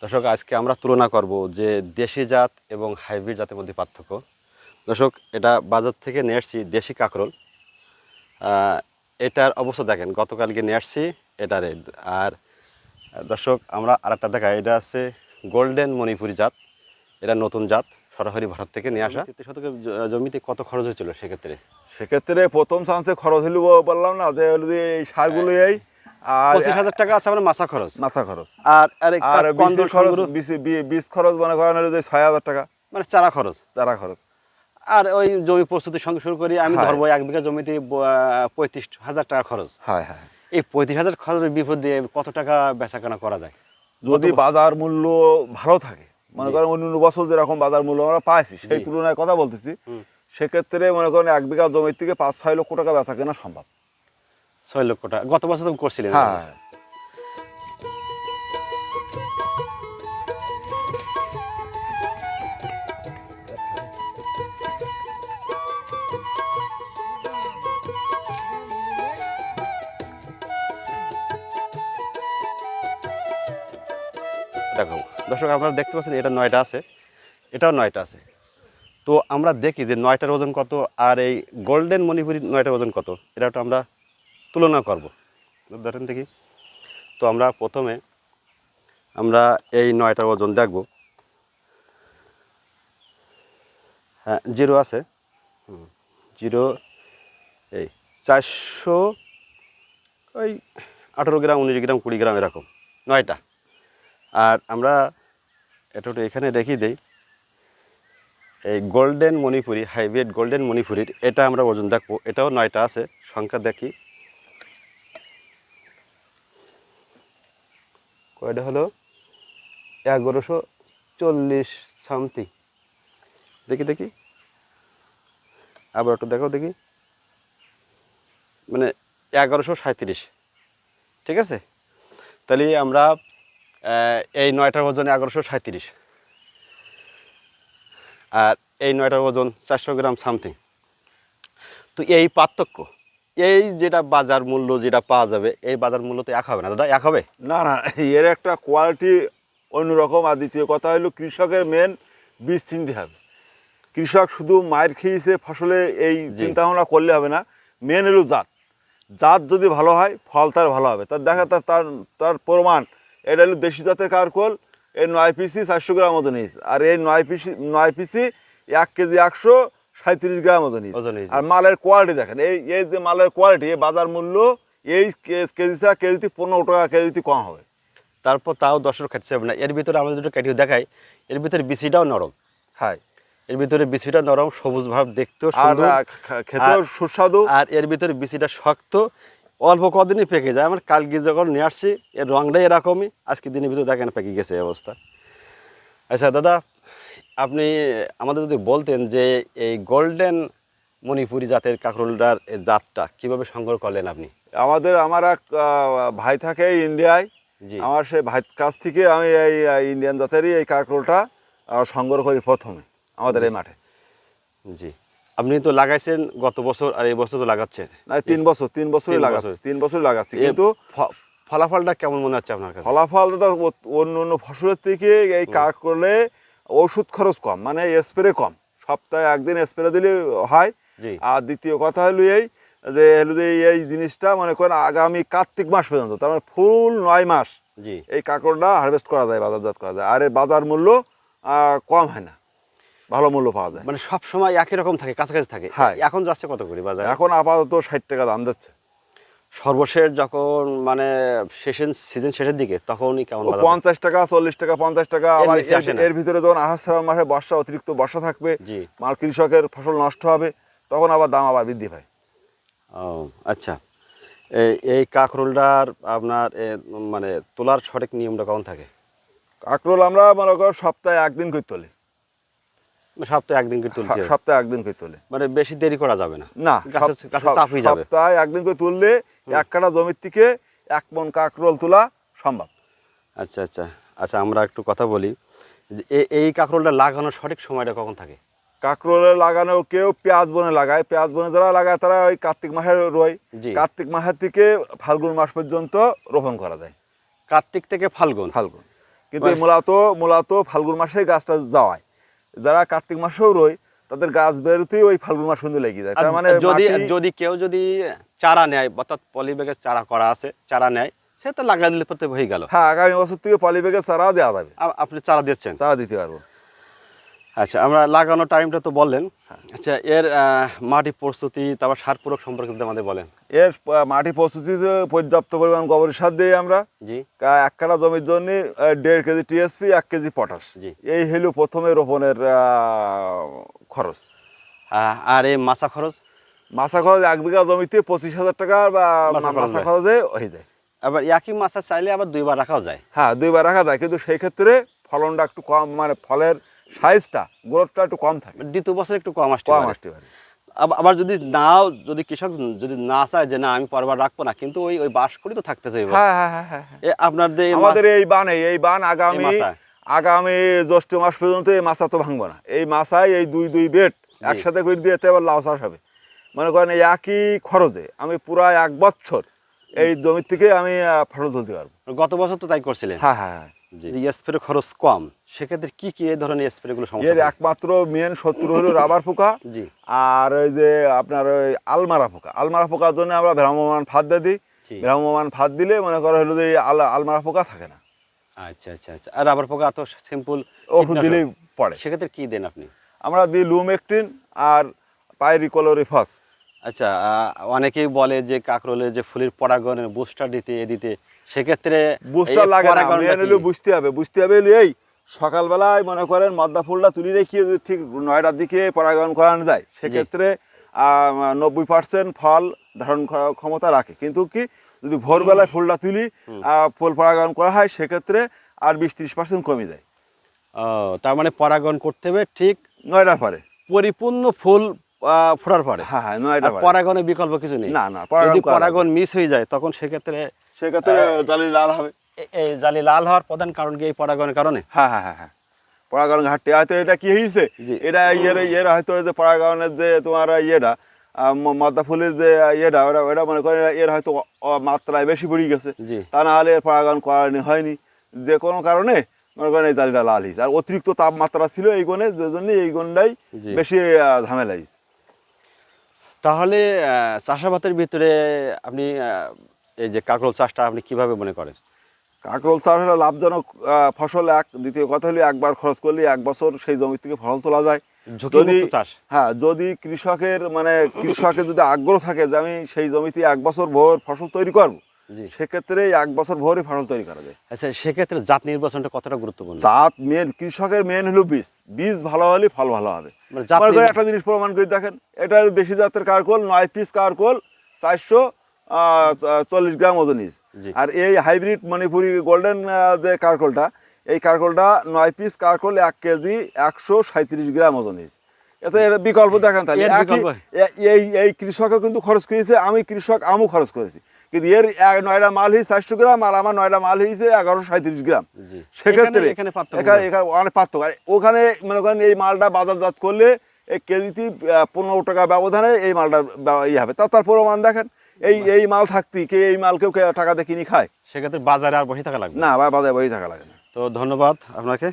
দর্শক, আজকে আমরা তুলনা করব যে দেশি জাত এবং হাইব্রিড জাতের মধ্যে পার্থক্য। দর্শক, এটা বাজার থেকে নিয়ে আসছি দেশি কাঁকরোল। এটার অবস্থা দেখেন, গতকালকে নিয়ে আসছি এটারে। আর দর্শক, আমরা আরেকটা দেখাই, এটা আছে গোল্ডেন মণিপুরি জাত। এটা নতুন জাত, সরাসরি ভারত থেকে নিয়ে আসা। 33 শতকের জমিতে কত খরচ হয়েছিল সেক্ষেত্রে? সেক্ষেত্রে প্রথম চান্সে খরচ হইল বললাম না যে হলো যে এই সারগুলো এই আর 25,000 টাকা আছে আমার মাছা খরচ। মাছা খরচ আর আর কন্দল খরচ সংগ্রহ, বীজ খরচ মনে করেন হলো যে 6,000 টাকা মানে চারা খরচ। চারা খরচ। আর ওই জমি প্রস্তুতির সঙ্গে শুরু করি আমি, হ্যাঁ। ধরবো 1 বিঘা জমিতে 35,000 টাকা খরচ। হ্যাঁ হ্যাঁ। এই 35,000 খরচের বিপদে কত টাকা বেচাকেনা করা যায়? যদি বাজার মূল্য ভালো থাকে, মনে করেন অন্য বছর যেরকম বাজার মূল্য আমরা পাইছি সেই তুলনায় কথা বলতেছি, সেক্ষেত্রে মনে করেন 1 বিঘা জমির থেকে 5-6 লক্ষ টাকা বেচা কেনা সম্ভব। 6 লক্ষ টাকা গত বছর তুমি করছিলেন? হ্যাঁ। দেখো দর্শক, আপনারা দেখতে পাচ্ছেন এটা 9টা আছে, এটাও 9টা আছে। তো আমরা দেখি যে 9টার ওজন কত আর এই গোল্ডেন মণিপুরি 9টার ওজন কত, এটা একটু আমরা তুলনা করব। ধরেন দেখি। তো আমরা প্রথমে এই 9টার ওজন দেখব। হ্যাঁ, 0 আছে। 0 এই 400, ওই 18 গ্রাম, 19 গ্রাম, 20 গ্রাম এরকম 9টা। আর আমরা এটা একটু এখানে দেখিয়ে দেই, এই গোল্ডেন মণিপুরি, হাইব্রিড গোল্ডেন মণিপুরির এটা আমরা ওজন দেখবো। এটাও 9টা আছে, সংখ্যা দেখি কয়টা হলো, 1140 সামথিং। দেখি দেখি, আবার একটু দেখো দেখি, মানে 1137। ঠিক আছে, তাহলে আমরা এই 9টার ওজন 1137, আর এই 9টার ওজন 400 গ্রাম সামথিং। তো এই পার্থক্য, এই যেটা বাজার মূল্য যেটা পাওয়া যাবে, এই বাজার মূল্য তো এক হবে না দাদা, এক হবে না না, এর একটা কোয়ালিটি অন্যরকম। আর দ্বিতীয় কথা হলো কৃষকের মেন বীজ চিনতে হবে। কৃষক শুধু মায়ের খেয়েছে ফসলে এই চিন্তা ভাবনা করলে হবে না, মেন হলো জাত। জাত যদি ভালো হয় ফল তার ভালো হবে। তার দেখা তার তার প্রমাণ, এটা হলো দেশি জাতের কারকোল। এই 9 পিসি 400 গ্রাম ওজন হয়েছে, আর এই 9 পিসি 1 কেজি 137 গ্রাম ওজন হয়েছে। আর মালের কোয়ালিটি দেখেন, এই যে মালের কোয়ালিটি, এই বাজার মূল্য এই কেজিতে 15 টাকা কেজিতে কম হবে। তারপর তাও 10 খাচ্ছে হবে না। এর ভিতরে আমাদের দুটো ক্যাটিও দেখাই, এর ভিতরে বিচিটাও নরম। হ্যাঁ, এর ভিতরে বিচিটা নরম, সবুজ ভাব, দেখতেও সুন্দর, আর খেতেও সুস্বাদু। আর এর ভিতরে বিচিটা শক্ত, অল্প কদিনই পেকে যায়। আমার কালকে যখন নিয়ে আসছি, এর রঙটাই এরকমই, আজকে দিনের ভিতরে দেখেন পেকে গেছে এই অবস্থা। আচ্ছা দাদা, আপনি আমাদের যদি বলতেন যে এই গোল্ডেন মণিপুরি জাতের কাঁকরোলটার জাতটা কিভাবে সংগ্রহ করলেন আপনি? আমার এক ভাই থাকে ইন্ডিয়ায়, জি। আমার সেই ভাইয়ের কাছ থেকে আমি এই ইন্ডিয়ান জাতেরই এই কাঁকরোলটা সংগ্রহ করি প্রথমে আমাদের এই মাঠে। জি, আপনি তো লাগাইছেন গত বছর, আর এই বছর তো লাগাচ্ছেন। না, 3 বছরই লাগাচ্ছি, 3 বছরই লাগাচ্ছি। কিন্তু ফলাফলটা কেমন মনে হচ্ছে আপনার কাছে? ফলাফল তো অন্য ফসলের থেকে এই কাঁকরোলে ওষুধ খরচ কম, মানে স্প্রে কম, সপ্তাহে একদিন স্প্রে দিলে হয়। আর দ্বিতীয় কথা হলো এই যে এই জিনিসটা মনে করেন আগামী কার্তিক মাস পর্যন্ত, তার মানে ফুল 9 মাস এই কাঁকরোলটা হারভেস্ট করা যায়, বাজারজাত করা যায়। আর এর বাজার মূল্য কম হয় না, ভালো মূল্য পাওয়া যায়। মানে সব সময় একই রকম থাকে, কাছাকাছি থাকে। হ্যাঁ। এখন যাচ্ছে কত করে বাজার? এখন আপাতত 60 টাকা দাম যাচ্ছে। সর্বশেষ যখন মানে সিজন শেষের দিকে, তখনই কেমন বাজার? 50 টাকা, 40 টাকা, 50 টাকা। আবার এর ভিতরে যখন আষাঢ় শ্রাবণ মাসে বর্ষা, অতিরিক্ত বর্ষা থাকবে, মাল কৃষকের ফসল নষ্ট হবে, তখন আবার দাম আবার বৃদ্ধি পায়। ও আচ্ছা, এই কাঁকরোলটার আপনার মানে তোলার সঠিক নিয়মটা কখন থাকে? কাঁকরোল আমরা মনে করো সপ্তাহে একদিন করে তুলি। সপ্তাহে একদিন করে তুলতে? সপ্তাহে একদিন করে তুলে, মানে বেশি দেরি করা যাবে না? না, যাবে। সপ্তাহে একদিন করে তুললে 1 কাঠা জমির থেকে 1 মণ কাঁকরোল তোলা সম্ভব। আচ্ছা আচ্ছা আচ্ছা, আমরা একটু কথা বলি যে এই কাঁকরোলটা লাগানোর সঠিক সময়টা কখন থাকে? কাঁকরোলে লাগানো কেউ পেঁয়াজ বনে লাগায়, পেঁয়াজ বনে যারা লাগায় তারা ওই কার্তিক মাসে রোয়। কার্তিক মাসের থেকে ফাল্গুন মাস পর্যন্ত রোপণ করা যায়। কার্তিক থেকে ফাল্গুন? ফাল্গুন। কিন্তু এই মূলত ফাল্গুন মাসে গাছটা যাওয়ায়, যারা কার্তিক মাসেও রয় তাদের গাছ বেরোতেই ওই ফাল্গুন মাস পর্যন্ত লেগে যায়। তার মানে যদি কেউ চারা নেয়, অর্থাৎ পলিব্যাগের চারা করা আছে, চারা নেয়, সে তো লাগাই দিলে প্রত্যেক হয়ে গেল। হ্যাঁ, আগামী বছর থেকে পলিব্যাগের চারা দেওয়া যাবে। আপনি চারা দিচ্ছেন? চারা দিতে পারবো। আচ্ছা, আমরা লাগানোর টাইমটা তো বললেন। আচ্ছা, এর মাটি প্রস্তুতি, তারপর সার প্রয়োগ সম্পর্কে যদি আমাদের বলেন। এর মাটি প্রস্তুতিতে পর্যাপ্ত পরিমাণ গোবর সার দিই আমরা। জি। 1 কাঠা জমির জন্য 1.5 কেজি টিএসপি, 1 কেজি পটাশ। জি। এই হলো প্রথমে রোপণের খরচ। আর এই মাছা খরচ? মাছা খরচ 1 বিঘা জমিতে 25,000 টাকা বা মাছা খরচে হয়ে যায়। আবার একই মাছা চাইলে আবার 2 বার রাখাও যায়। হ্যাঁ, 2 বার রাখা যায়, কিন্তু সেই ক্ষেত্রে ফলনটা একটু কম, মানে ফলের সাইজটা, গ্রোথটা একটু কম থাকে। দ্বিতীয় বছর একটু কম আসতে পারে। আবার যদি কৃষক যদি না চায় যে না আমি পরবার রাখবো না, কিন্তু ওই বাস করি তো থাকতে চাইবে। আমাদের এই বান আগামী জ্যৈষ্ঠ মাস পর্যন্ত এই মাছা তো ভাঙবো না। এই মাছায় এই দুই বেড একসাথে করে দিয়ে এবার লাউ চাষ হবে। মনে করেন এই একই খরচে আমি পুরা 1 বছর এই জমির থেকে আমি ফসল তুলতে পারবো। গত বছর তো তাই করছিলেন। হ্যাঁ। স্প্রে খরচ কম, সেক্ষেত্রে কি এই ধরনের স্প্রে গুলো সমস্যা? এর একমাত্র মেন শত্রু হলো রাবার পোকা। জি। আর ওই যে আপনার ওই আলমারা পোকার জন্য আমরা ভ্রাম্যমাণ ফাঁদ দিই। ভ্রাম্যমাণ ফাঁদ দিলে মনে করা হলো যে আলমারা পোকা থাকে না। আচ্ছা। আর রাবার পোকা তো সিম্পল ওষুধ দিলেই পড়ে। সেক্ষেত্রে কি দেন আপনি? আমরা দিই লুমেকটিন আর পাইরিক্লোরিফস। আচ্ছা, অনেকেই বলে যে কাকরোলের যে ফুলের পরাগণের বুস্টার দিতে, সেক্ষেত্রে বুস্টার লাগে না। মেন হলো বুঝতে হবে এই সকালবেলায় মনে করেন মদ্দা ফুলটা তুলি রেখে যদি ঠিক 9টার দিকে পরাগায়ন করানো যায়, সেক্ষেত্রে 90% ফল ধারণ ক্ষমতা রাখে। কিন্তু কি যদি ভোরবেলায় ফুলটা তুলি ফুল পরাগায়ন করা হয়, সেক্ষেত্রে আর 20-30% কমে যায়। তার মানে পরাগণ করতে হবে ঠিক 9টার পরে, পরিপূর্ণ ফুল ফোটার পরে। হ্যাঁ 9টার পরে। পরাগণের বিকল্প কিছু নেই। না, যদি পরাগণ মিস হয়ে যায় তখন সেক্ষেত্রে জালি লাল হবে। এই জালি লাল হওয়ার প্রধান কারণ কি এই পরাগণের কারণে? হ্যাঁ, পরাগণ ঘাটতি। হয়তো এটা কি হয়েছে, এটা হয়তো যে পরাগণের যে তোমার মদ্দা ফুলের যে ওটা মনে করেন এর হয়তো মাত্রায় বেশি পড়ে গেছে, তা না হলে পরাগণ করানি হয়নি। যে কোনো কারণে মনে করেন এই জালিটা লাল হয়েছে। আর অতিরিক্ত তাপমাত্রা ছিল এই গণে, যে জন্য এই গণটাই বেশি ঝামেলা হয়েছে। তাহলে চাষাবাদের ভিতরে আপনি এই যে কাঁকরোল চাষটা আপনি কিভাবে মনে করেন? কাঁকরোল চাষ হলো লাভজনক ফসল। দ্বিতীয় কথা হলো একবার খরচ করলে 1 বছর সেই জমি থেকে ফসল তোলা যায়। যদি কৃষকের যদি আগ্রহ থাকে যে আমি সেই জমিতে 1 বছর ভোর ফসল তৈরি করবো, সেক্ষেত্রে 1 বছর ভোরই ফসল তৈরি করা যায়। আচ্ছা, সেক্ষেত্রে জাত নির্বাচনটা কতটা গুরুত্বপূর্ণ? জাত কৃষকের মেন হলো বীজ ভালো হলে ফল ভালো হবে। একটা জিনিস প্রমাণ করে দেখেন, এটা দেশি জাতের কারকোল 9 পিস কারকোল 440 গ্রাম ওজন। আর এই হাইব্রিড মণিপুরি গোল্ডেন যে কারকোলটা, এই কারকোলটা 9 পিস কারকোল 1 কেজি 137 গ্রাম ওজন। এতে এর বিকল্প দেখেন। তাহলে এই কৃষকও কিন্তু খরচ করেছে, আমিও খরচ করেছি, কিন্তু এর 9টা মাল হয়েছে 400 গ্রাম আর আমার 9টা মাল হয়েছে 1137 গ্রাম। সেক্ষেত্রে এখানে অনেক পার্থক্য। ওখানে মনে করেন এই মালটা বাজারজাত করলে এই কেজিতে 15 টাকা ব্যবধানে এই মালটা হবে। তার প্রমাণ দেখেন। এই মাল থাকতে এই মাল কেউ টাকা দিয়ে কিনে খায়? সেক্ষেত্রে বাজারে আর বসে থাকা লাগবে না, বাজারে বসে থাকা লাগে না। তো ধন্যবাদ আপনাকে।